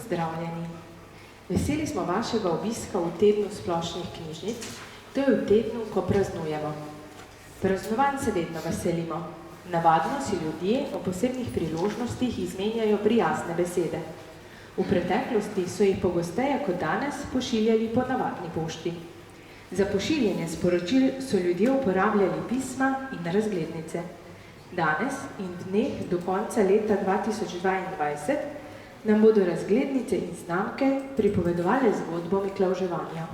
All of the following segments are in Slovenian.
pozdravljeni. Veseli smo vašega obiska v tednu splošnih knjižnic, to je v tednu, ko praznujemo. Praznovanj se vedno veselimo. Navadno si ljudje o posebnih priložnostih izmenjajo prijazne besede. V preteklosti so jih pogosteje kot danes pošiljali po navadni pošti. Za pošiljanje sporočil so ljudje uporabljali pisma in razglednice. Danes in dneh do konca leta 2022 nam bodo razglednice in znamke pripovedovale zgodbo miklavževanja.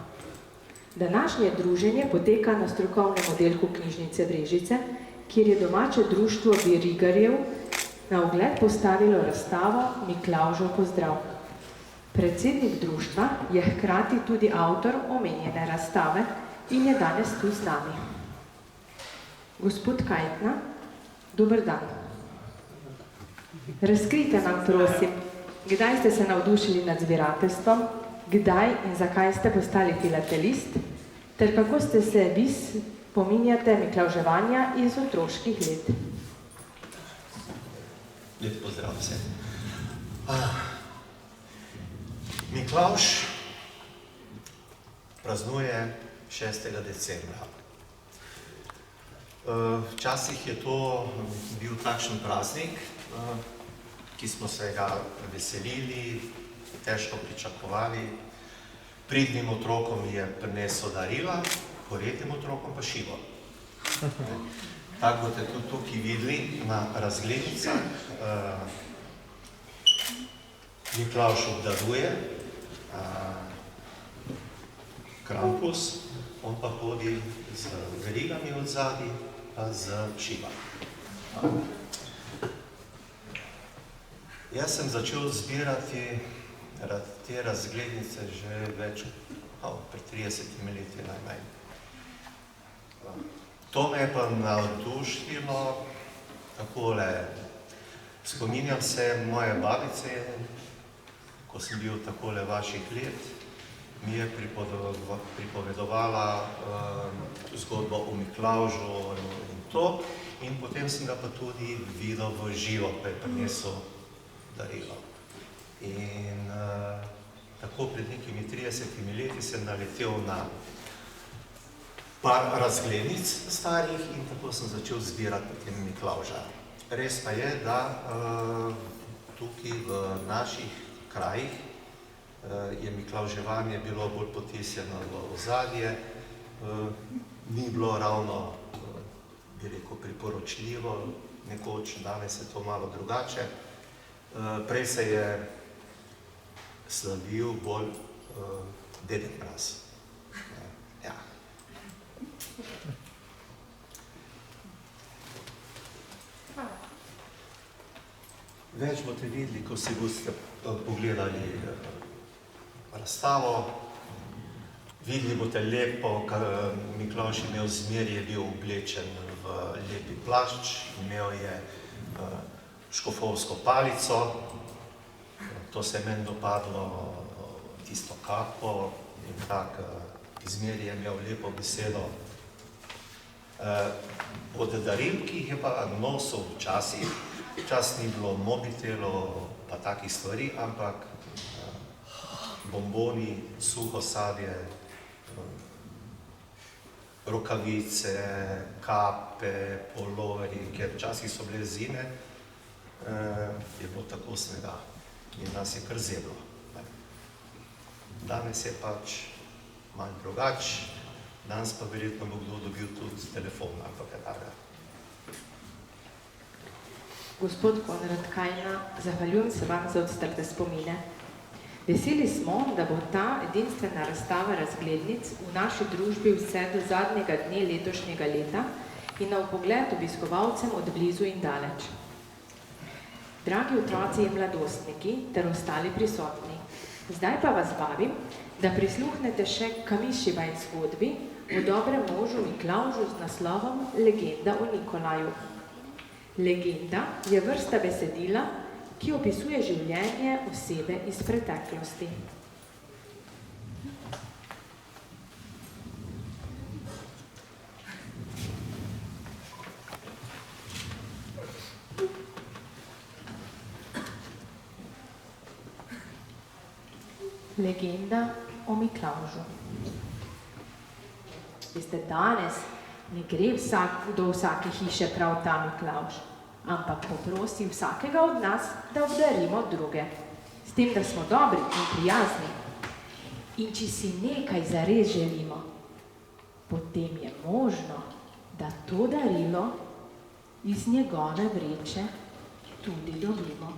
Današnje druženje poteka na strokovnem oddelku knjižnice Brežice, kjer je domače društvo Birigarjev na ogled postavilo razstavo Miklavžev pozdrav. Predsednik društva je hkrati tudi avtor omenjene razstave in je danes tu z nami. Gospod Kajtna, dober dan. Razkrite nam, prosim, kdaj ste se navdušili nad zbirateljstvom, kdaj in zakaj ste postali filatelist, ter kako ste se vi spominjate miklavževanja iz otroških let. Lep pozdrav vse. Miklavž praznuje 6. decembra. Včasih je to bil takšen praznik, ki smo se ga veselili, težko pričakovali. Pridnim otrokom je prinesel darila, porednim otrokom pa šivo. Tako boste tudi tukaj videli na razglednicah. Miklavž obdaruje, Krampus, on pa hodi z verigami od zadaj, pa z šiva. Jaz sem začel zbirati te razglednice že več, pred 30 leti najmanj. To me je pa navdušilo takole. Spominjam se moje babice, ko sem bil takole vaših let, mi je pripovedovala zgodbo o Miklavžu in to, in potem sem ga pa tudi videl v živo, pa je prinesel darilo. In tako pred nekimi 30 leti sem naletel na par razglednic starih in tako sem začel zbirati potem Miklavža. Res pa je, da tukaj v naših krajih je miklavževanje bilo bolj potisnjeno v ozadje, ni bilo ravno, bi rekel, priporočljivo, nekoč, danes je to malo drugače. Prej se je slavil bolj Dedek Mraz. Ja. Več boste videli, ko si boste pogledali razstavo. Videli boste lepo, Miklavž je imel zmeraj, je bil oblečen v lepi plašč, imel je škofovsko palico, to se je meni dopadlo, tisto kapo in tako, zmeraj je imel lepo besedo. Od daril, ki jih je pa nosil včasih, včasih ni bilo mobitelov pa takih stvari, ampak bomboni, suho sadje, rokavice, kape, poloverji, ker včasih so bile zime, je bilo tako snega in nas je kar zeblo. Danes je pač malo drugače, danes pa verjetno bo kdo dobil tudi telefon ali pa kaj takega. Gospod Konrad Kajna, zahvaljujem se vam za odstrte spomine. Veseli smo, da bo ta edinstvena razstava razglednic v naši družbi vse do zadnjega dne letošnjega leta in na vpogled obiskovalcem od blizu in daleč. Dragi otroci in mladostniki ter ostali prisotni, zdaj pa vas vabim, da prisluhnete še Kamišijevej zgodbi o dobrem možu Miklavžu z naslovom Legenda o Nikolaju. Legenda je vrsta besedila, ki opisuje življenje osebe iz preteklosti. Legenda o Miklavžu. Veste, danes ne gre do vsake hiše prav ta Miklavž, ampak poprosi vsakega od nas, da obdarimo druge. S tem, da smo dobri in prijazni. In če si nekaj zares želimo, potem je možno, da to darilo iz njegove vreče tudi dobimo.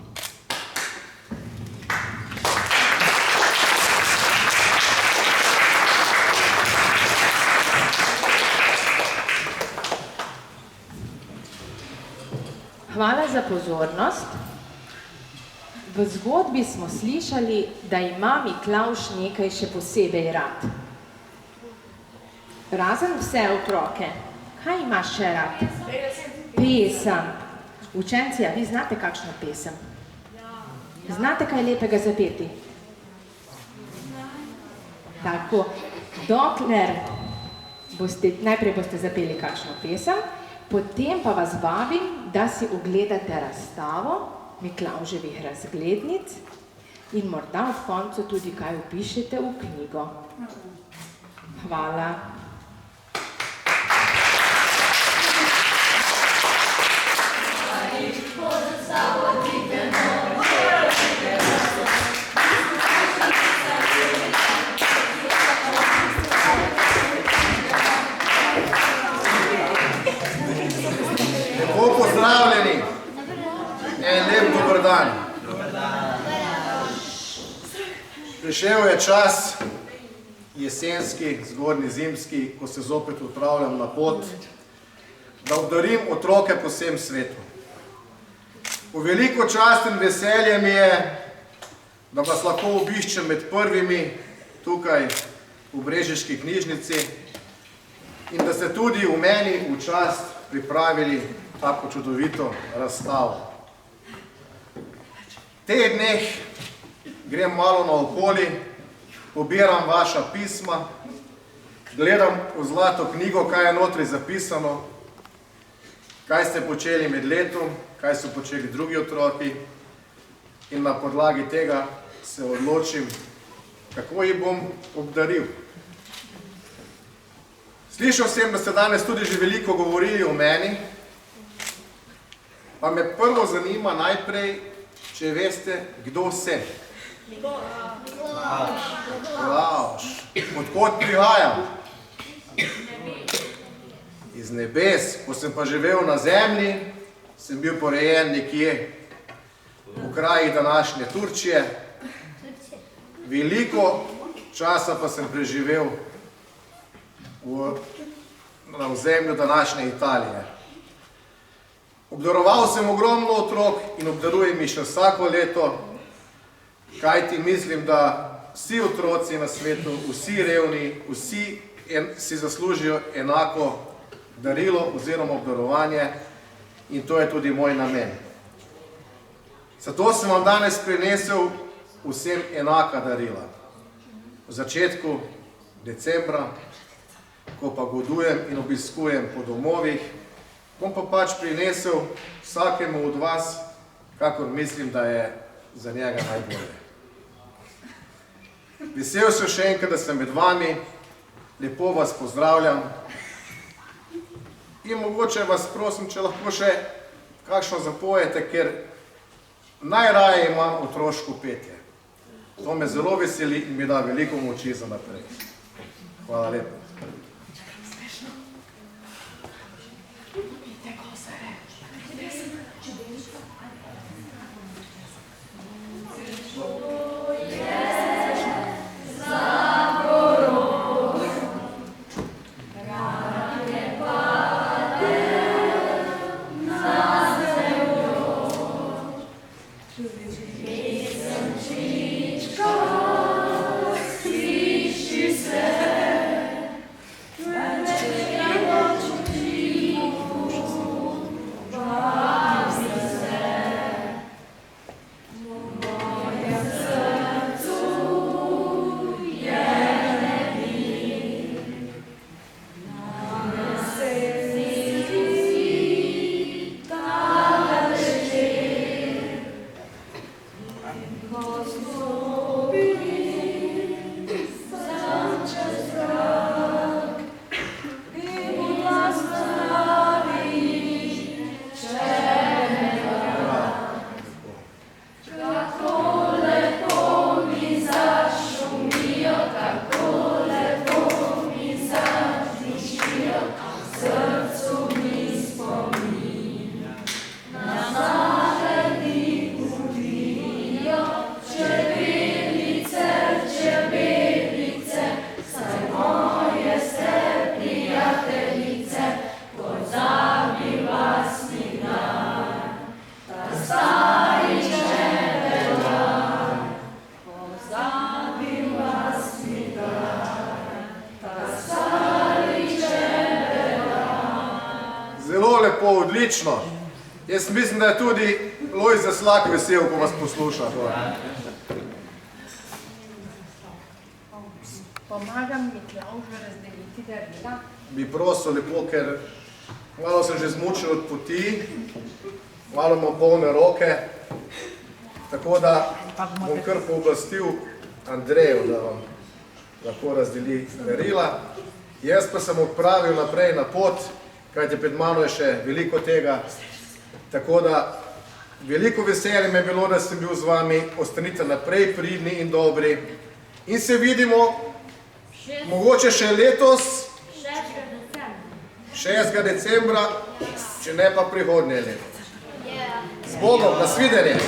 Hvala za pozornost. V zgodbi smo slišali, da ima Miklavž nekaj še posebej rad. Razen vse otroke, kaj imaš še rad? Pesem. Učenci, a vi znate kakšno pesem? Znate kaj lepega zapeti? Tako, dokler najprej boste zapeli kakšno pesem, potem pa vas vabim, da si ogledate razstavo Miklavževih razglednic in morda v koncu tudi kaj vpišete v knjigo. Hvala. Lepo pozdravljeni. En lep dober dan. Prišel je čas, jesenski, zgodnji zimski, ko se zopet odpravljam na pot, da obdarim otroke po vsem svetu. V veliko čast in veselje mi je, da vas lahko obiščem med prvimi tukaj v Brežiški knjižnici in da ste tudi v meni v čast pripravili tako čudovito razstavo. V teh dneh grem malo naokoli, pobiram vaša pisma, gledam v zlato knjigo, kaj je notri zapisano, kaj ste počeli med letom, kaj so počeli drugi otroki in na podlagi tega se odločim, kako jih bom obdaril. Slišal sem, da ste danes tudi že veliko govorili o meni, pa me prvo zanima najprej, če veste, kdo sem. Miklavž. Odkot prihajam? Iz nebes. Ko sem pa živel na zemlji, sem bil porejen nekje v kraji današnje Turčije. Veliko časa pa sem preživel na ozemlju današnje Italije. Obdaroval sem ogromno otrok in obdarujem jih še vsako leto, kajti mislim, da vsi otroci na svetu, vsi revni, vsi si zaslužijo enako darilo oziroma obdarovanje in to je tudi moj namen. Zato sem vam danes prinesel vsem enaka darila. V začetku decembra, ko pa godujem in obiskujem po domovih, bom pa pač prinesel vsakemu od vas, kakor mislim, da je za njega najbolje. Vesel sem še enkrat, da sem med vami, lepo vas pozdravljam in mogoče vas prosim, če lahko še kakšno zapojete, ker najraje imam otroško petje. To me zelo veseli in mi da veliko moči za naprej. Hvala lepo. Odlično. Jaz mislim, da je tudi Lojze Slak vesel, ko vas posluša. Pomagam Miklavžu razdeliti darila. Bi prosil lepo, ker malo sem že zmučen od poti, malo imam polne roke, tako da bom kar pooblastil Andreju, da vam lahko razdeli darila. Jaz pa sem odpravil naprej na pot, kajti pred mano je še veliko tega, tako da veliko veselje me je bilo, da sem bil z vami, ostanite naprej pridni in dobri in se vidimo mogoče še letos, 6. decembra, če ne pa prihodnje leto. Z Bogom, nasvidenje!